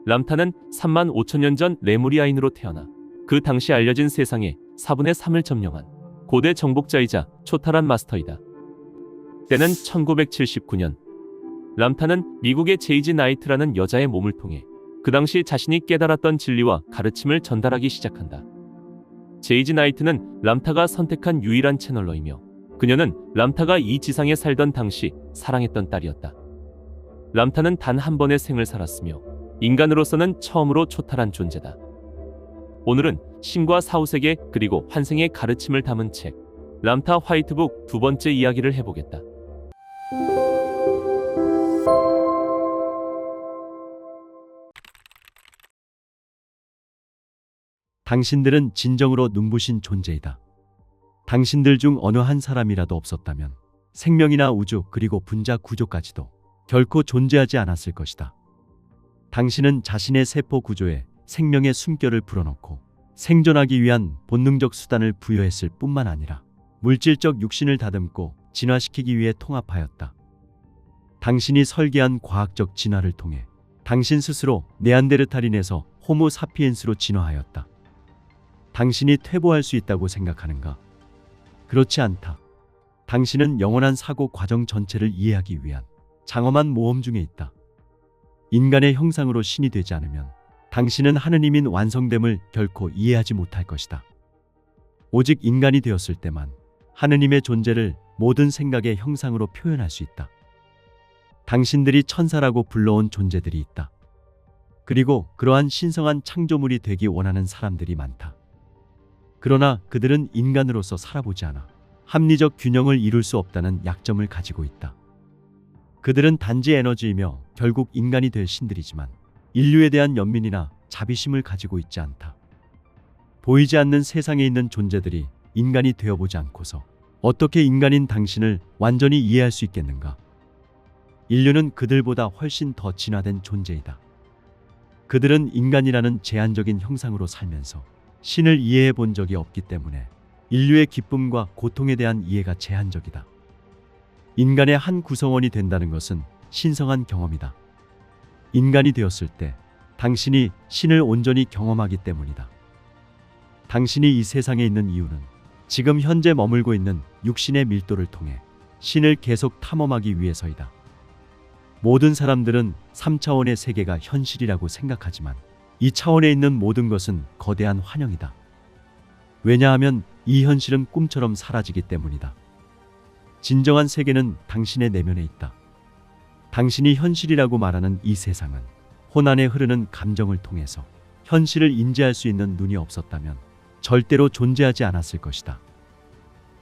람타는 3만 5천 년 전 레무리아인으로 태어나 그 당시 알려진 세상의 4분의 3을 점령한 고대 정복자이자 초탈한 마스터이다. 때는 1979년. 람타는 미국의 제이지 나이트라는 여자의 몸을 통해 그 당시 자신이 깨달았던 진리와 가르침을 전달하기 시작한다. 제이지 나이트는 람타가 선택한 유일한 채널러이며 그녀는 람타가 이 지상에 살던 당시 사랑했던 딸이었다. 람타는 단 한 번의 생을 살았으며 인간으로서는 처음으로 초탈한 존재다. 오늘은 신과 사후세계 그리고 환생의 가르침을 담은 책 람타 화이트북 두 번째 이야기를 해보겠다. 당신들은 진정으로 눈부신 존재이다. 당신들 중 어느 한 사람이라도 없었다면 생명이나 우주 그리고 분자 구조까지도 결코 존재하지 않았을 것이다. 당신은 자신의 세포 구조에 생명의 숨결을 불어넣고 생존하기 위한 본능적 수단을 부여했을 뿐만 아니라 물질적 육신을 다듬고 진화시키기 위해 통합하였다. 당신이 설계한 과학적 진화를 통해 당신 스스로 네안데르탈인에서 호모 사피엔스로 진화하였다. 당신이 퇴보할 수 있다고 생각하는가? 그렇지 않다. 당신은 영원한 사고 과정 전체를 이해하기 위한 장엄한 모험 중에 있다. 인간의 형상으로 신이 되지 않으면 당신은 하느님인 완성됨을 결코 이해하지 못할 것이다. 오직 인간이 되었을 때만 하느님의 존재를 모든 생각의 형상으로 표현할 수 있다. 당신들이 천사라고 불러온 존재들이 있다. 그리고 그러한 신성한 창조물이 되기 원하는 사람들이 많다. 그러나 그들은 인간으로서 살아보지 않아 합리적 균형을 이룰 수 없다는 약점을 가지고 있다. 그들은 단지 에너지이며 결국 인간이 될 신들이지만 인류에 대한 연민이나 자비심을 가지고 있지 않다. 보이지 않는 세상에 있는 존재들이 인간이 되어보지 않고서 어떻게 인간인 당신을 완전히 이해할 수 있겠는가? 인류는 그들보다 훨씬 더 진화된 존재이다. 그들은 인간이라는 제한적인 형상으로 살면서 신을 이해해 본 적이 없기 때문에 인류의 기쁨과 고통에 대한 이해가 제한적이다. 인간의 한 구성원이 된다는 것은 신성한 경험이다. 인간이 되었을 때 당신이 신을 온전히 경험하기 때문이다. 당신이 이 세상에 있는 이유는 지금 현재 머물고 있는 육신의 밀도를 통해 신을 계속 탐험하기 위해서이다. 모든 사람들은 3차원의 세계가 현실이라고 생각하지만 2차원에 있는 모든 것은 거대한 환영이다. 왜냐하면 이 현실은 꿈처럼 사라지기 때문이다. 진정한 세계는 당신의 내면에 있다. 당신이 현실이라고 말하는 이 세상은 혼 안에 흐르는 감정을 통해서 현실을 인지할 수 있는 눈이 없었다면 절대로 존재하지 않았을 것이다.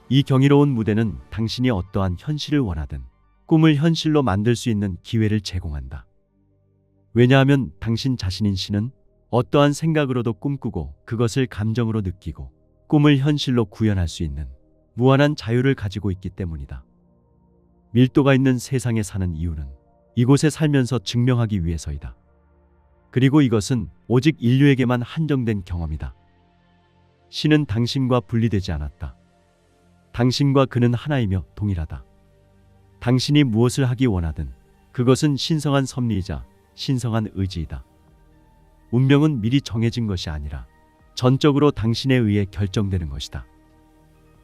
이 경이로운 무대는 당신이 어떠한 현실을 원하든 꿈을 현실로 만들 수 있는 기회를 제공한다. 왜냐하면 당신 자신인 신은 어떠한 생각으로도 꿈꾸고 그것을 감정으로 느끼고 꿈을 현실로 구현할 수 있는 무한한 자유를 가지고 있기 때문이다. 밀도가 있는 세상에 사는 이유는 이곳에 살면서 증명하기 위해서이다. 그리고 이것은 오직 인류에게만 한정된 경험이다. 신은 당신과 분리되지 않았다. 당신과 그는 하나이며 동일하다. 당신이 무엇을 하기 원하든 그것은 신성한 섭리이자 신성한 의지이다. 운명은 미리 정해진 것이 아니라 전적으로 당신에 의해 결정되는 것이다.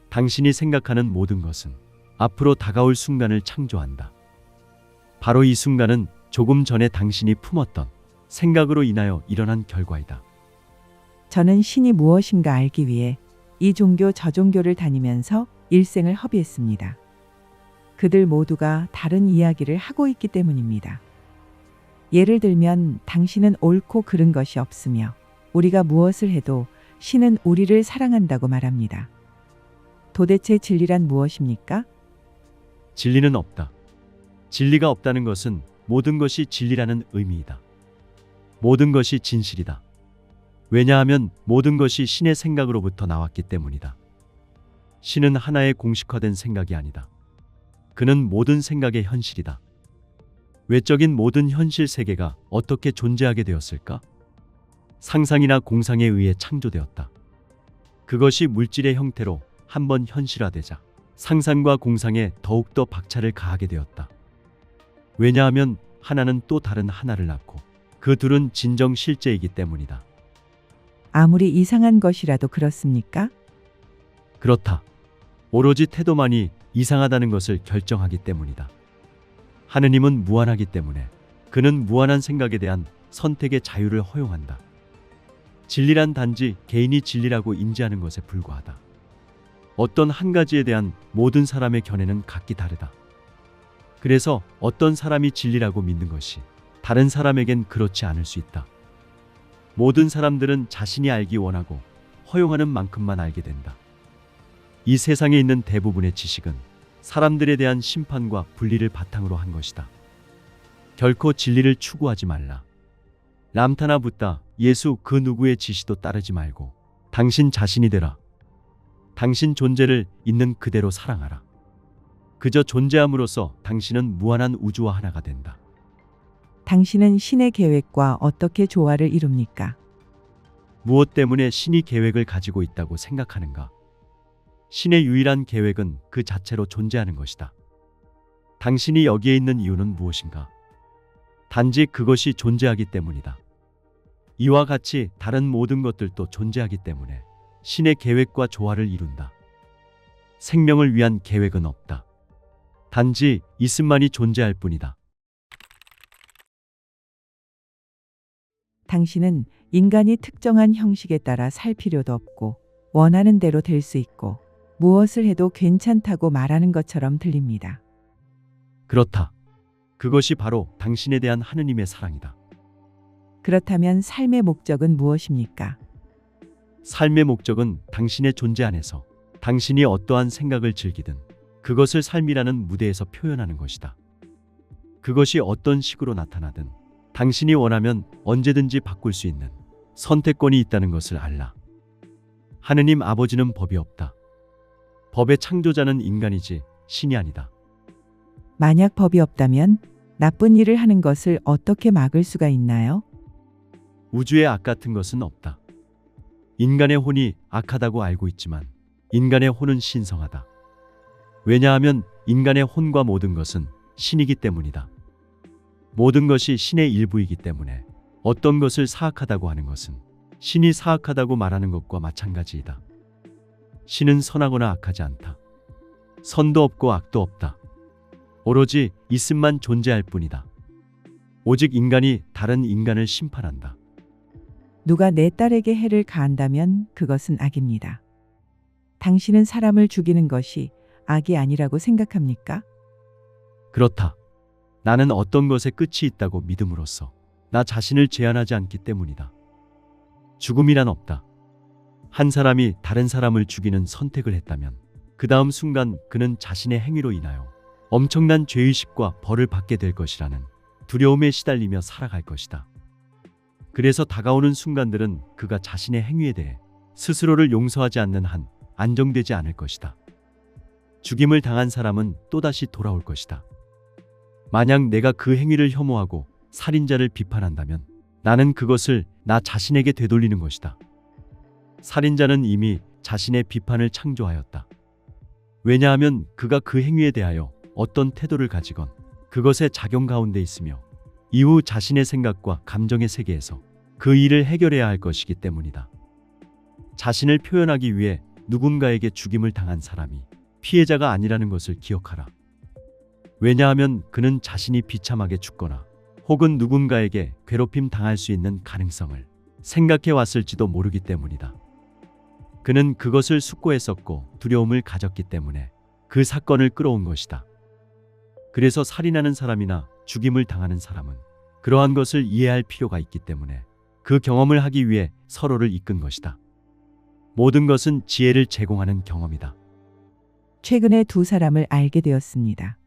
당신이 생각하는 모든 것은 앞으로 다가올 순간을 창조한다. 바로 이 순간은 조금 전에 당신이 품었던 생각으로 인하여 일어난 결과이다. 저는 신이 무엇인가 알기 위해 이 종교 저 종교를 다니면서 일생을 허비했습니다. 그들 모두가 다른 이야기를 하고 있기 때문입니다. 예를 들면 당신은 옳고 그른 것이 없으며 우리가 무엇을 해도 신은 우리를 사랑한다고 말합니다. 도대체 진리란 무엇입니까? 진리는 없다. 진리가 없다는 것은 모든 것이 진리라는 의미이다. 모든 것이 진실이다. 왜냐하면 모든 것이 신의 생각으로부터 나왔기 때문이다. 신은 하나의 공식화된 생각이 아니다. 그는 모든 생각의 현실이다. 외적인 모든 현실 세계가 어떻게 존재하게 되었을까? 상상이나 공상에 의해 창조되었다. 그것이 물질의 형태로 한번 현실화되자 상상과 공상에 더욱더 박차를 가하게 되었다. 왜냐하면 하나는 또 다른 하나를 낳고 그 둘은 진정 실제이기 때문이다. 아무리 이상한 것이라도 그렇습니까? 그렇다. 오로지 태도만이 이상하다는 것을 결정하기 때문이다. 하느님은 무한하기 때문에 그는 무한한 생각에 대한 선택의 자유를 허용한다. 진리란 단지 개인이 진리라고 인지하는 것에 불과하다. 어떤 한 가지에 대한 모든 사람의 견해는 각기 다르다. 그래서 어떤 사람이 진리라고 믿는 것이 다른 사람에겐 그렇지 않을 수 있다. 모든 사람들은 자신이 알기 원하고 허용하는 만큼만 알게 된다. 이 세상에 있는 대부분의 지식은 사람들에 대한 심판과 분리를 바탕으로 한 것이다. 결코 진리를 추구하지 말라. 람타나 붓다, 예수 그 누구의 지시도 따르지 말고 당신 자신이 되라. 당신 존재를 있는 그대로 사랑하라. 그저 존재함으로써 당신은 무한한 우주와 하나가 된다. 당신은 신의 계획과 어떻게 조화를 이룹니까? 무엇 때문에 신이 계획을 가지고 있다고 생각하는가? 신의 유일한 계획은 그 자체로 존재하는 것이다. 당신이 여기에 있는 이유는 무엇인가? 단지 그것이 존재하기 때문이다. 이와 같이 다른 모든 것들도 존재하기 때문에 신의 계획과 조화를 이룬다. 생명을 위한 계획은 없다. 단지 있음만이 존재할 뿐이다. 당신은 인간이 특정한 형식에 따라 살 필요도 없고 원하는 대로 될 수 있고 무엇을 해도 괜찮다고 말하는 것처럼 들립니다. 그렇다. 그것이 바로 당신에 대한 하느님의 사랑이다. 그렇다면 삶의 목적은 무엇입니까? 삶의 목적은 당신의 존재 안에서 당신이 어떠한 생각을 즐기든 그것을 삶이라는 무대에서 표현하는 것이다. 그것이 어떤 식으로 나타나든 당신이 원하면 언제든지 바꿀 수 있는 선택권이 있다는 것을 알라. 하느님 아버지는 법이 없다. 법의 창조자는 인간이지 신이 아니다. 만약 법이 없다면 나쁜 일을 하는 것을 어떻게 막을 수가 있나요? 우주에 악 같은 것은 없다. 인간의 혼이 악하다고 알고 있지만 인간의 혼은 신성하다. 왜냐하면 인간의 혼과 모든 것은 신이기 때문이다. 모든 것이 신의 일부이기 때문에 어떤 것을 사악하다고 하는 것은 신이 사악하다고 말하는 것과 마찬가지이다. 신은 선하거나 악하지 않다. 선도 없고 악도 없다. 오로지 있음만 존재할 뿐이다. 오직 인간이 다른 인간을 심판한다. 누가 내 딸에게 해를 가한다면 그것은 악입니다. 당신은 사람을 죽이는 것이 악이 아니라고 생각합니까? 그렇다. 나는 어떤 것에 끝이 있다고 믿음으로써 나 자신을 제한하지 않기 때문이다. 죽음이란 없다. 한 사람이 다른 사람을 죽이는 선택을 했다면 그 다음 순간 그는 자신의 행위로 인하여 엄청난 죄의식과 벌을 받게 될 것이라는 두려움에 시달리며 살아갈 것이다. 그래서 다가오는 순간들은 그가 자신의 행위에 대해 스스로를 용서하지 않는 한 안정되지 않을 것이다. 죽임을 당한 사람은 또다시 돌아올 것이다. 만약 내가 그 행위를 혐오하고 살인자를 비판한다면 나는 그것을 나 자신에게 되돌리는 것이다. 살인자는 이미 자신의 비판을 창조하였다. 왜냐하면 그가 그 행위에 대하여 어떤 태도를 가지건 그것의 작용 가운데 있으며 이후 자신의 생각과 감정의 세계에서 그 일을 해결해야 할 것이기 때문이다. 자신을 표현하기 위해 누군가에게 죽임을 당한 사람이 피해자가 아니라는 것을 기억하라. 왜냐하면 그는 자신이 비참하게 죽거나 혹은 누군가에게 괴롭힘 당할 수 있는 가능성을 생각해 왔을지도 모르기 때문이다. 그는 그것을 숙고했었고 두려움을 가졌기 때문에 그 사건을 끌어온 것이다. 그래서 살인하는 사람이나 죽임을 당하는 사람은 그러한 것을 이해할 필요가 있기 때문에 그 경험을 하기 위해 서로를 이끈 것이다. 모든 것은 지혜를 제공하는 경험이다. 최근에 두 사람을 알게 되었습니다.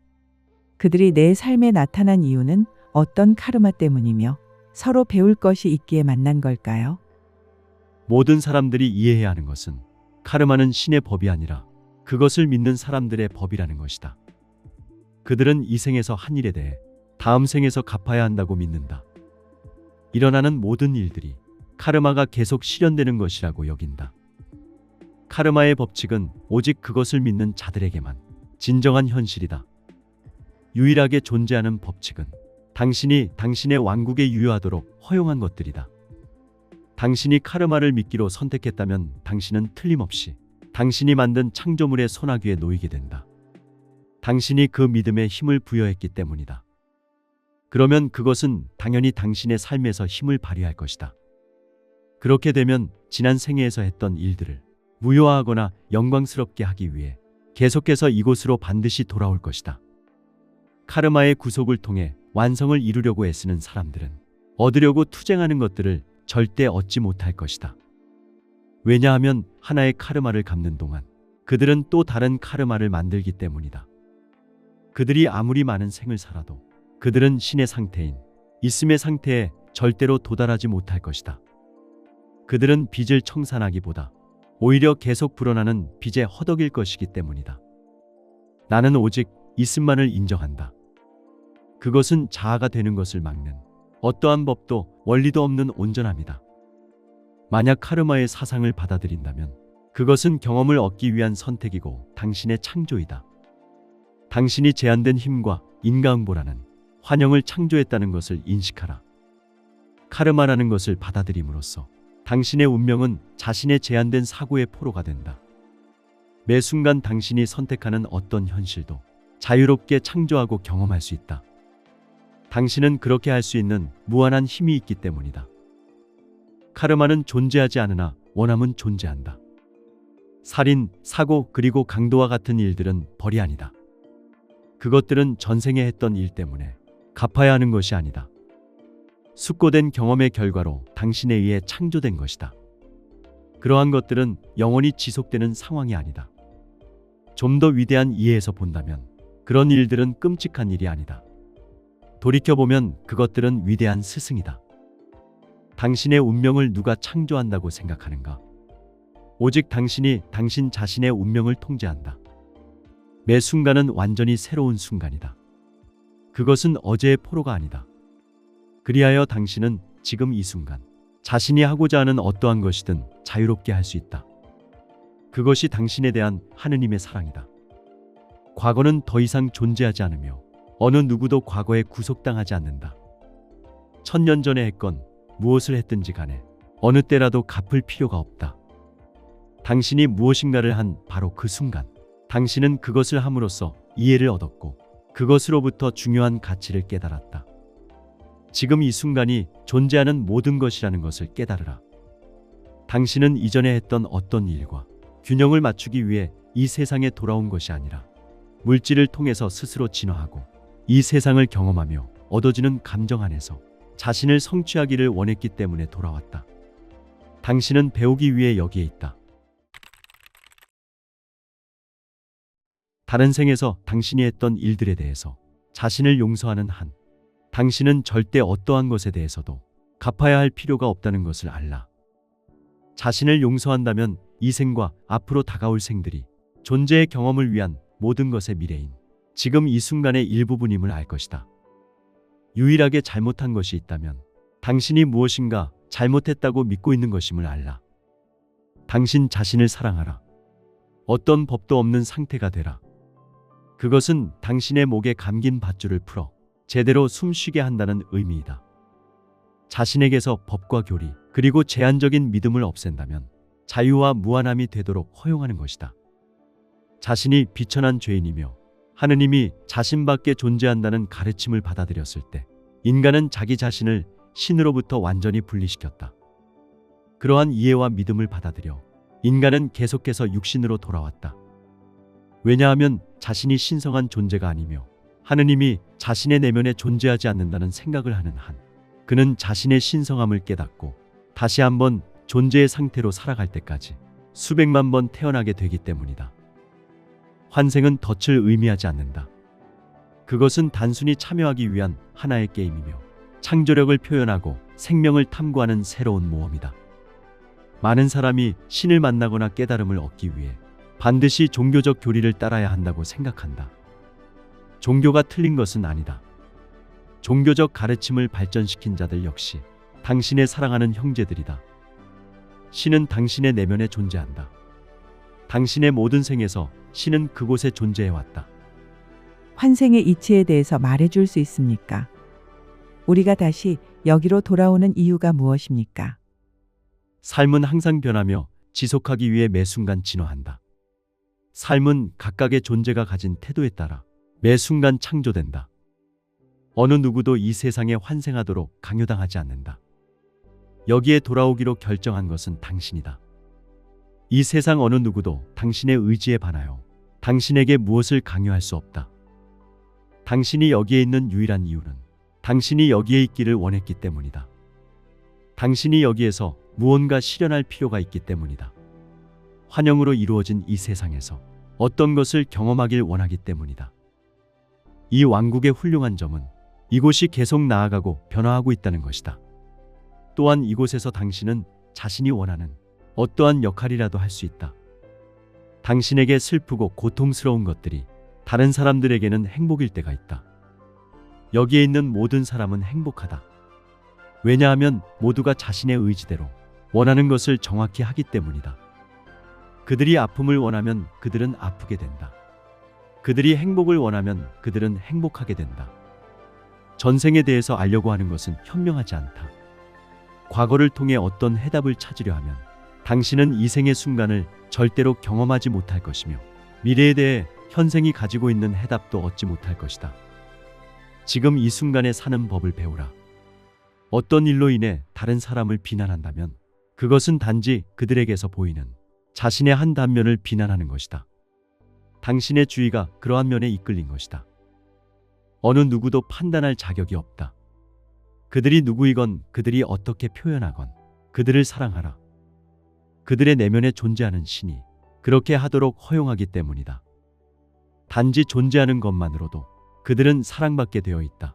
그들이 내 삶에 나타난 이유는 어떤 카르마 때문이며 서로 배울 것이 있기에 만난 걸까요? 모든 사람들이 이해해야 하는 것은 카르마는 신의 법이 아니라 그것을 믿는 사람들의 법이라는 것이다. 그들은 이 생에서 한 일에 대해 다음 생에서 갚아야 한다고 믿는다. 일어나는 모든 일들이 카르마가 계속 실현되는 것이라고 여긴다. 카르마의 법칙은 오직 그것을 믿는 자들에게만 진정한 현실이다. 유일하게 존재하는 법칙은 당신이 당신의 왕국에 유효하도록 허용한 것들이다. 당신이 카르마를 미끼로 선택했다면 당신은 틀림없이 당신이 만든 창조물의 소나기에 놓이게 된다. 당신이 그 믿음에 힘을 부여했기 때문이다. 그러면 그것은 당연히 당신의 삶에서 힘을 발휘할 것이다. 그렇게 되면 지난 생애에서 했던 일들을 무효화하거나 영광스럽게 하기 위해 계속해서 이곳으로 반드시 돌아올 것이다. 카르마의 구속을 통해 완성을 이루려고 애쓰는 사람들은 얻으려고 투쟁하는 것들을 절대 얻지 못할 것이다. 왜냐하면 하나의 카르마를 갚는 동안 그들은 또 다른 카르마를 만들기 때문이다. 그들이 아무리 많은 생을 살아도 그들은 신의 상태인 있음의 상태에 절대로 도달하지 못할 것이다. 그들은 빚을 청산하기보다 오히려 계속 불어나는 빚에 허덕일 것이기 때문이다. 나는 오직 있음만을 인정한다. 그것은 자아가 되는 것을 막는 어떠한 법도 원리도 없는 온전함이다. 만약 카르마의 사상을 받아들인다면 그것은 경험을 얻기 위한 선택이고 당신의 창조이다. 당신이 제한된 힘과 인과응보라는 환영을 창조했다는 것을 인식하라. 카르마라는 것을 받아들임으로써 당신의 운명은 자신의 제한된 사고의 포로가 된다. 매 순간 당신이 선택하는 어떤 현실도 자유롭게 창조하고 경험할 수 있다. 당신은 그렇게 할 수 있는 무한한 힘이 있기 때문이다. 카르마는 존재하지 않으나 원함은 존재한다. 살인, 사고, 그리고 강도와 같은 일들은 벌이 아니다. 그것들은 전생에 했던 일 때문에 갚아야 하는 것이 아니다. 숙고된 경험의 결과로 당신에 의해 창조된 것이다. 그러한 것들은 영원히 지속되는 상황이 아니다. 좀 더 위대한 이해에서 본다면 그런 일들은 끔찍한 일이 아니다. 돌이켜보면 그것들은 위대한 스승이다. 당신의 운명을 누가 창조한다고 생각하는가? 오직 당신이 당신 자신의 운명을 통제한다. 매 순간은 완전히 새로운 순간이다. 그것은 어제의 포로가 아니다. 그리하여 당신은 지금 이 순간 자신이 하고자 하는 어떠한 것이든 자유롭게 할 수 있다. 그것이 당신에 대한 하느님의 사랑이다. 과거는 더 이상 존재하지 않으며 어느 누구도 과거에 구속당하지 않는다. 1000년 전에 했건 무엇을 했든지 간에 어느 때라도 갚을 필요가 없다. 당신이 무엇인가를 한 바로 그 순간 당신은 그것을 함으로써 이해를 얻었고 그것으로부터 중요한 가치를 깨달았다. 지금 이 순간이 존재하는 모든 것이라는 것을 깨달으라. 당신은 이전에 했던 어떤 일과 균형을 맞추기 위해 이 세상에 돌아온 것이 아니라 물질을 통해서 스스로 진화하고 이 세상을 경험하며 얻어지는 감정 안에서 자신을 성취하기를 원했기 때문에 돌아왔다. 당신은 배우기 위해 여기에 있다. 다른 생에서 당신이 했던 일들에 대해서 자신을 용서하는 한 당신은 절대 어떠한 것에 대해서도 갚아야 할 필요가 없다는 것을 알라. 자신을 용서한다면 이 생과 앞으로 다가올 생들이 존재의 경험을 위한 모든 것의 미래인 지금 이 순간의 일부분임을 알 것이다. 유일하게 잘못한 것이 있다면 당신이 무엇인가 잘못했다고 믿고 있는 것임을 알라. 당신 자신을 사랑하라. 어떤 법도 없는 상태가 되라. 그것은 당신의 목에 감긴 밧줄을 풀어 제대로 숨쉬게 한다는 의미이다. 자신에게서 법과 교리 그리고 제한적인 믿음을 없앤다면 자유와 무한함이 되도록 허용하는 것이다. 자신이 비천한 죄인이며 하느님이 자신밖에 존재한다는 가르침을 받아들였을 때 인간은 자기 자신을 신으로부터 완전히 분리시켰다. 그러한 이해와 믿음을 받아들여 인간은 계속해서 육신으로 돌아왔다. 왜냐하면 자신이 신성한 존재가 아니며 하느님이 자신의 내면에 존재하지 않는다는 생각을 하는 한 그는 자신의 신성함을 깨닫고 다시 한번 존재의 상태로 살아갈 때까지 수백만 번 태어나게 되기 때문이다. 환생은 덫을 의미하지 않는다. 그것은 단순히 참여하기 위한 하나의 게임이며 창조력을 표현하고 생명을 탐구하는 새로운 모험이다. 많은 사람이 신을 만나거나 깨달음을 얻기 위해 반드시 종교적 교리를 따라야 한다고 생각한다. 종교가 틀린 것은 아니다. 종교적 가르침을 발전시킨 자들 역시 당신의 사랑하는 형제들이다. 신은 당신의 내면에 존재한다. 당신의 모든 생에서 신은 그곳에 존재해왔다. 환생의 이치에 대해서 말해줄 수 있습니까? 우리가 다시 여기로 돌아오는 이유가 무엇입니까? 삶은 항상 변하며 지속하기 위해 매 순간 진화한다. 삶은 각각의 존재가 가진 태도에 따라 매 순간 창조된다. 어느 누구도 이 세상에 환생하도록 강요당하지 않는다. 여기에 돌아오기로 결정한 것은 당신이다. 이 세상 어느 누구도 당신의 의지에 반하여 당신에게 무엇을 강요할 수 없다. 당신이 여기에 있는 유일한 이유는 당신이 여기에 있기를 원했기 때문이다. 당신이 여기에서 무언가 실현할 필요가 있기 때문이다. 환영으로 이루어진 이 세상에서 어떤 것을 경험하길 원하기 때문이다. 이 왕국의 훌륭한 점은 이곳이 계속 나아가고 변화하고 있다는 것이다. 또한 이곳에서 당신은 자신이 원하는 어떠한 역할이라도 할 수 있다. 당신에게 슬프고 고통스러운 것들이 다른 사람들에게는 행복일 때가 있다. 여기에 있는 모든 사람은 행복하다. 왜냐하면 모두가 자신의 의지대로 원하는 것을 정확히 하기 때문이다. 그들이 아픔을 원하면 그들은 아프게 된다. 그들이 행복을 원하면 그들은 행복하게 된다. 전생에 대해서 알려고 하는 것은 현명하지 않다. 과거를 통해 어떤 해답을 찾으려 하면 당신은 이 생의 순간을 절대로 경험하지 못할 것이며 미래에 대해 현생이 가지고 있는 해답도 얻지 못할 것이다. 지금 이 순간에 사는 법을 배우라. 어떤 일로 인해 다른 사람을 비난한다면 그것은 단지 그들에게서 보이는 자신의 한 단면을 비난하는 것이다. 당신의 주의가 그러한 면에 이끌린 것이다. 어느 누구도 판단할 자격이 없다. 그들이 누구이건 그들이 어떻게 표현하건 그들을 사랑하라. 그들의 내면에 존재하는 신이 그렇게 하도록 허용하기 때문이다. 단지 존재하는 것만으로도 그들은 사랑받게 되어 있다.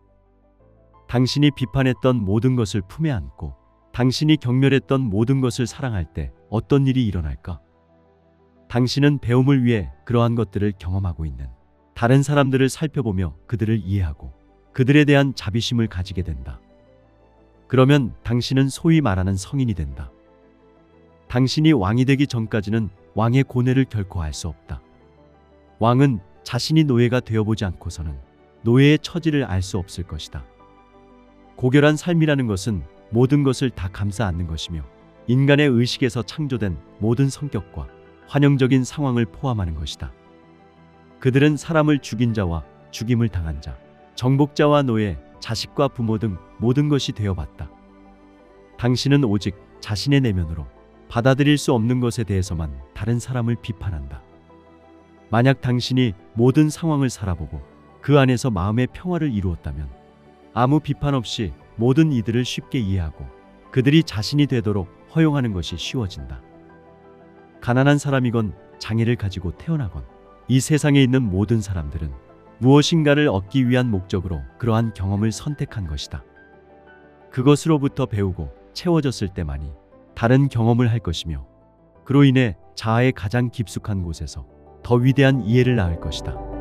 당신이 비판했던 모든 것을 품에 안고 당신이 경멸했던 모든 것을 사랑할 때 어떤 일이 일어날까? 당신은 배움을 위해 그러한 것들을 경험하고 있는 다른 사람들을 살펴보며 그들을 이해하고 그들에 대한 자비심을 가지게 된다. 그러면 당신은 소위 말하는 성인이 된다. 당신이 왕이 되기 전까지는 왕의 고뇌를 결코 알 수 없다. 왕은 자신이 노예가 되어보지 않고서는 노예의 처지를 알 수 없을 것이다. 고결한 삶이라는 것은 모든 것을 다 감싸 안는 것이며 인간의 의식에서 창조된 모든 성격과 환영적인 상황을 포함하는 것이다. 그들은 사람을 죽인 자와 죽임을 당한 자, 정복자와 노예, 자식과 부모 등 모든 것이 되어봤다. 당신은 오직 자신의 내면으로 받아들일 수 없는 것에 대해서만 다른 사람을 비판한다. 만약 당신이 모든 상황을 살아보고 그 안에서 마음의 평화를 이루었다면 아무 비판 없이 모든 이들을 쉽게 이해하고 그들이 자신이 되도록 허용하는 것이 쉬워진다. 가난한 사람이건 장애를 가지고 태어나건 이 세상에 있는 모든 사람들은 무엇인가를 얻기 위한 목적으로 그러한 경험을 선택한 것이다. 그것으로부터 배우고 채워졌을 때만이 다른 경험을 할 것이며 그로 인해 자아의 가장 깊숙한 곳에서 더 위대한 이해를 낳을 것이다.